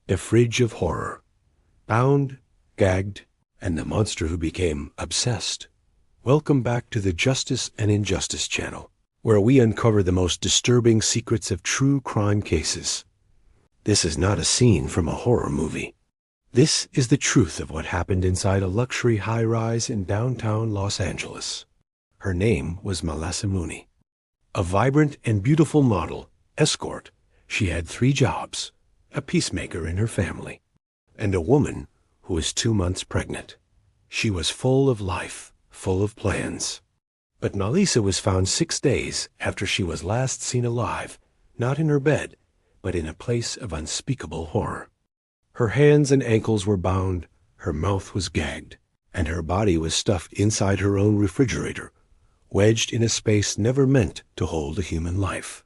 The Fridge of Horror. Bound, Gagged, and the Monster Who Became Obsessed. Welcome back to the Justice and Injustice channel, where we uncover the most disturbing secrets of true crime cases. This is not a scene from a horror movie. This is the truth of what happened inside a luxury high-rise in downtown Los Angeles. Her name was Maleesa Mooney. A vibrant and beautiful model, escort, she had 3 jobs, a peacemaker in her family, and a woman who was 2 months pregnant. She was full of life, full of plans. But Maleesa was found 6 days after she was last seen alive, not in her bed, but in a place of unspeakable horror. Her hands and ankles were bound, her mouth was gagged, and her body was stuffed inside her own refrigerator, wedged in a space never meant to hold a human life.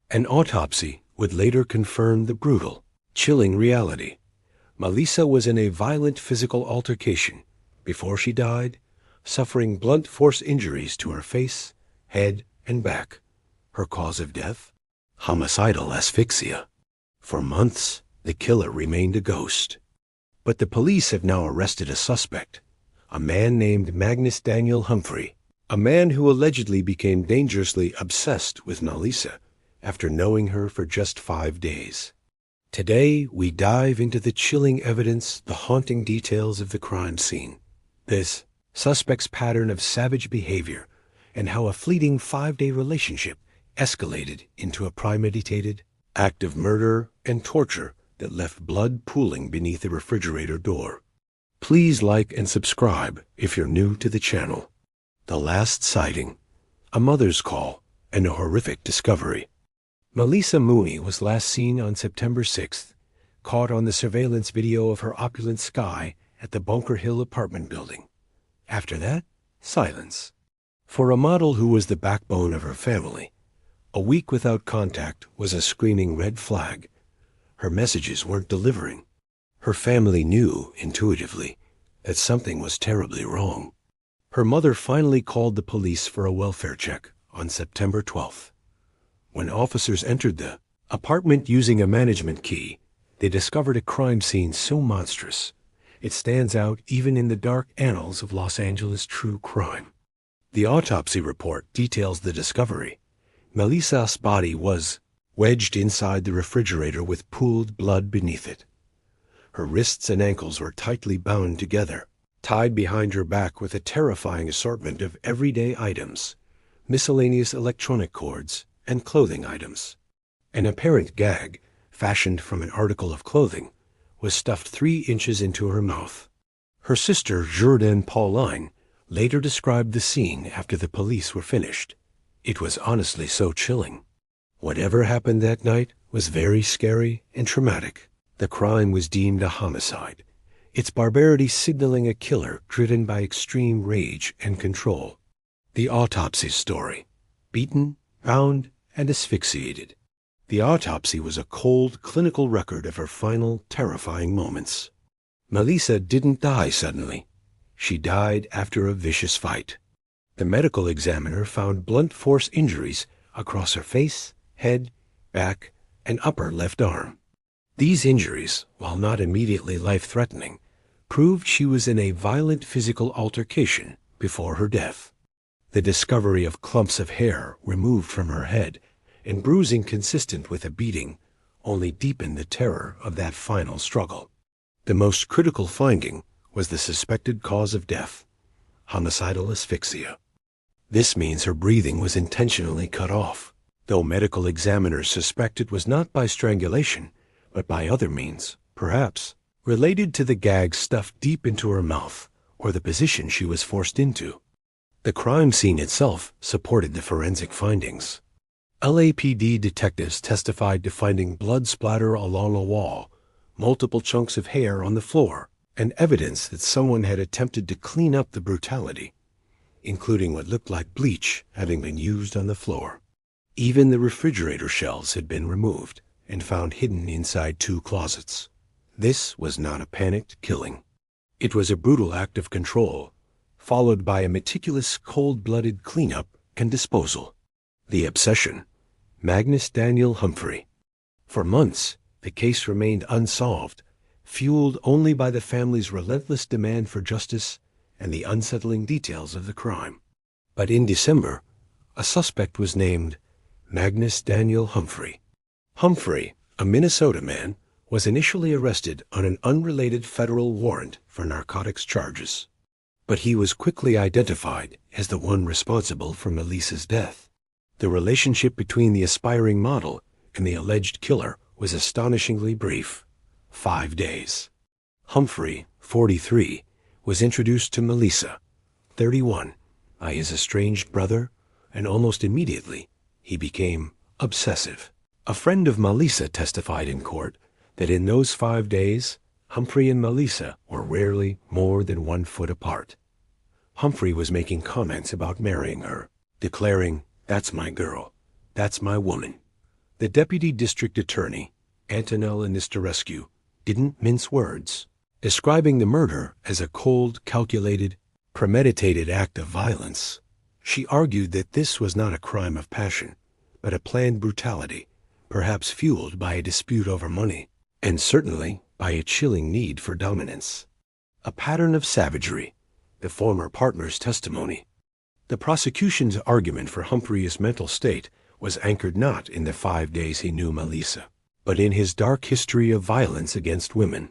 An autopsy would later confirm the brutal, chilling reality. Maleesa was in a violent physical altercation before she died, suffering blunt force injuries to her face, head, and back. Her cause of death? Homicidal asphyxia. For months, the killer remained a ghost. But the police have now arrested a suspect, a man named Magnus Daniel Humphrey, a man who allegedly became dangerously obsessed with Maleesa after knowing her for just 5 days. Today, we dive into the chilling evidence, the haunting details of the crime scene, this suspect's pattern of savage behavior, and how a fleeting 5-day relationship escalated into a premeditated act of murder and torture that left blood pooling beneath the refrigerator door. Please like and subscribe if you're new to the channel. The last sighting, a mother's call, and a horrific discovery. Maleesa Mooney was last seen on September 6th, caught on the surveillance video of her opulent sky at the Bunker Hill apartment building. After that, silence. For a model who was the backbone of her family, a week without contact was a screaming red flag. Her messages weren't delivering. Her family knew, intuitively, that something was terribly wrong. Her mother finally called the police for a welfare check on September 12th. When officers entered the apartment using a management key, they discovered a crime scene so monstrous, it stands out even in the dark annals of Los Angeles true crime. The autopsy report details the discovery. Maleesa's body was wedged inside the refrigerator with pooled blood beneath it. Her wrists and ankles were tightly bound together, tied behind her back with a terrifying assortment of everyday items, miscellaneous electronic cords, and clothing items. An apparent gag, fashioned from an article of clothing, was stuffed 3 inches into her mouth. Her sister, Jourdain Pauline, later described the scene after the police were finished. It was honestly so chilling. Whatever happened that night was very scary and traumatic. The crime was deemed a homicide, its barbarity signaling a killer driven by extreme rage and control. The autopsy story. Beaten, bound, and asphyxiated. The autopsy was a cold, clinical record of her final, terrifying moments. Maleesa didn't die suddenly. She died after a vicious fight. The medical examiner found blunt force injuries across her face, head, back, and upper left arm. These injuries, while not immediately life-threatening, proved she was in a violent physical altercation before her death. The discovery of clumps of hair removed from her head and bruising consistent with a beating only deepened the terror of that final struggle. The most critical finding was the suspected cause of death, homicidal asphyxia. This means her breathing was intentionally cut off, though medical examiners suspect it was not by strangulation, but by other means, perhaps related to the gag stuffed deep into her mouth or the position she was forced into. The crime scene itself supported the forensic findings. LAPD detectives testified to finding blood splatter along a wall, multiple chunks of hair on the floor, and evidence that someone had attempted to clean up the brutality, including what looked like bleach having been used on the floor. Even the refrigerator shelves had been removed and found hidden inside 2 closets. This was not a panicked killing. It was a brutal act of control, followed by a meticulous, cold-blooded cleanup and disposal. The obsession. Magnus Daniel Humphrey. For months, The case remained unsolved, fueled only by the family's relentless demand for justice and the unsettling details of the crime. But in December, a suspect was named Magnus Daniel Humphrey. Humphrey, a Minnesota man, was initially arrested on an unrelated federal warrant for narcotics charges. But he was quickly identified as the one responsible for Maleesa's death. The relationship between the aspiring model and the alleged killer was astonishingly brief: 5 days. Humphrey, 43, was introduced to Maleesa, 31, by his estranged brother, and almost immediately he became obsessive. A friend of Maleesa testified in court that in those 5 days, Humphrey and Maleesa were rarely more than 1 foot apart. Humphrey was making comments about marrying her, declaring, "That's my girl. That's my woman." The deputy district attorney, Antonella Nistorescu, didn't mince words, describing the murder as a cold, calculated, premeditated act of violence. She argued that this was not a crime of passion, but a planned brutality, perhaps fueled by a dispute over money, and certainly by a chilling need for dominance. A pattern of savagery, the former partner's testimony. The prosecution's argument for Humphrey's mental state was anchored not in the 5 days he knew Maleesa, but in his dark history of violence against women.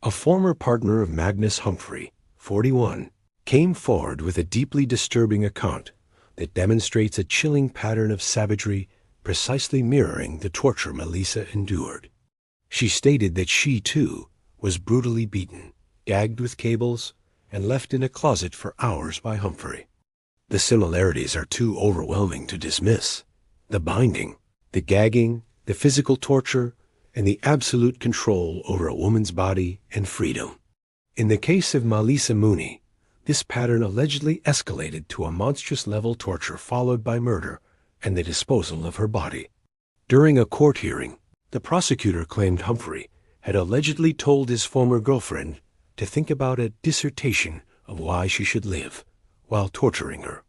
A former partner of Magnus Humphrey, 41, came forward with a deeply disturbing account that demonstrates a chilling pattern of savagery precisely mirroring the torture Maleesa endured. She stated that she, too, was brutally beaten, gagged with cables, and left in a closet for hours by Humphrey. The similarities are too overwhelming to dismiss. The binding, the gagging, the physical torture, and the absolute control over a woman's body and freedom. In the case of Maleesa Mooney, this pattern allegedly escalated to a monstrous level torture followed by murder and the disposal of her body. During a court hearing, the prosecutor claimed Humphrey had allegedly told his former girlfriend to think about a dissertation of why she should live while torturing her.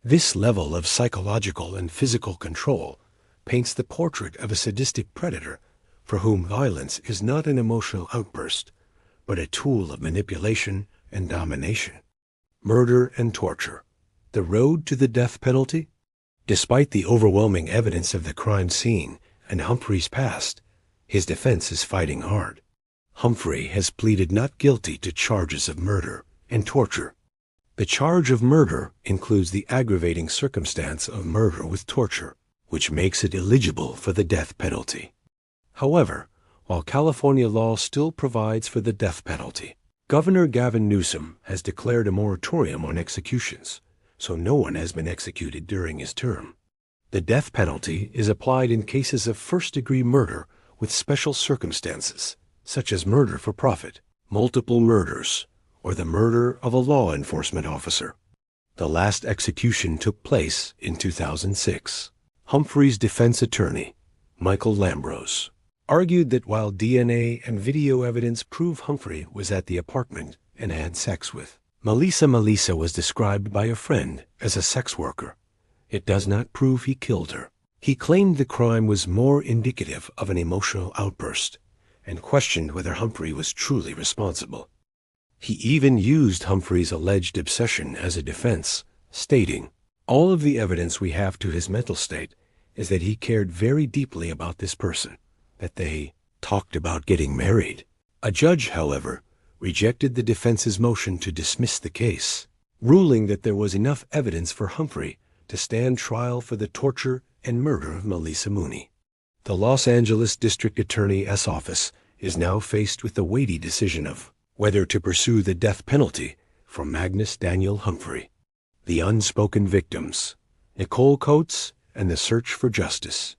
This level of psychological and physical control paints the portrait of a sadistic predator for whom violence is not an emotional outburst, but a tool of manipulation and domination. Murder and torture, the road to the death penalty? Despite the overwhelming evidence of the crime scene and Humphrey's past, his defense is fighting hard. Humphrey has pleaded not guilty to charges of murder and torture. The charge of murder includes the aggravating circumstance of murder with torture, which makes it eligible for the death penalty. However, while California law still provides for the death penalty, Governor Gavin Newsom has declared a moratorium on executions, so no one has been executed during his term. The death penalty is applied in cases of first-degree murder with special circumstances, such as murder for profit, multiple murders, or the murder of a law enforcement officer. The last execution took place in 2006. Humphrey's defense attorney, Michael Lambrose, argued that while DNA and video evidence prove Humphrey was at the apartment and had sex with Maleesa was described by a friend as a sex worker, it does not prove he killed her. He claimed the crime was more indicative of an emotional outburst and questioned whether Humphrey was truly responsible. He even used Humphrey's alleged obsession as a defense, stating, "All of the evidence we have to his mental state is that he cared very deeply about this person, that they talked about getting married." A judge, however, rejected the defense's motion to dismiss the case, ruling that there was enough evidence for Humphrey to stand trial for the torture and murder of Maleesa Mooney. The Los Angeles District Attorney's office is now faced with the weighty decision of whether to pursue the death penalty for Magnus Daniel Humphrey. The unspoken victims, Nicole Coates, and the search for justice.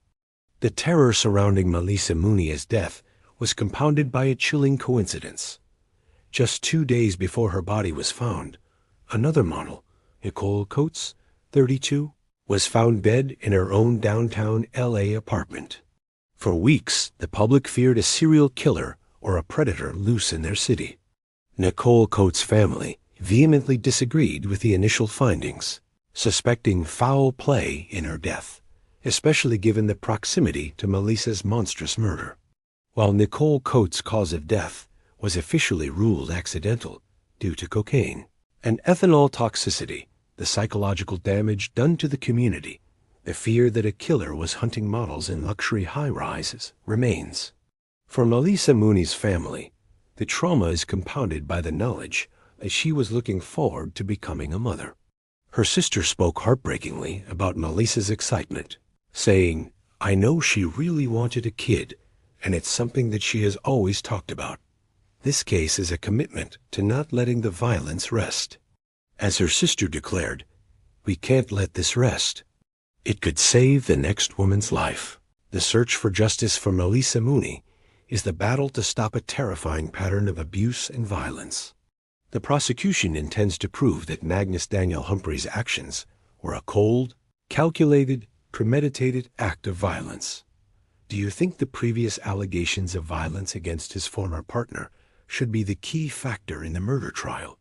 The terror surrounding Maleesa Mooney's death was compounded by a chilling coincidence. Just 2 days before her body was found, another model, Nicole Coates, 32, was found dead in her own downtown LA apartment. For weeks, the public feared a serial killer or a predator loose in their city. Nicole Coates' family vehemently disagreed with the initial findings, suspecting foul play in her death, especially given the proximity to Maleesa's monstrous murder. while Nicole Coates' cause of death was officially ruled accidental due to cocaine. And ethanol toxicity, the psychological damage done to the community, the fear that a killer was hunting models in luxury high-rises, remains. For Maleesa Mooney's family, the trauma is compounded by the knowledge that she was looking forward to becoming a mother. Her sister spoke heartbreakingly about Maleesa's excitement, saying, "I know she really wanted a kid, and it's something that she has always talked about. This case is a commitment to not letting the violence rest." As her sister declared, "We can't let this rest. It could save the next woman's life." The search for justice for Maleesa Mooney is the battle to stop a terrifying pattern of abuse and violence. The prosecution intends to prove that Magnus Daniel Humphrey's actions were a cold, calculated, premeditated act of violence. Do you think the previous allegations of violence against his former partner should be the key factor in the murder trial?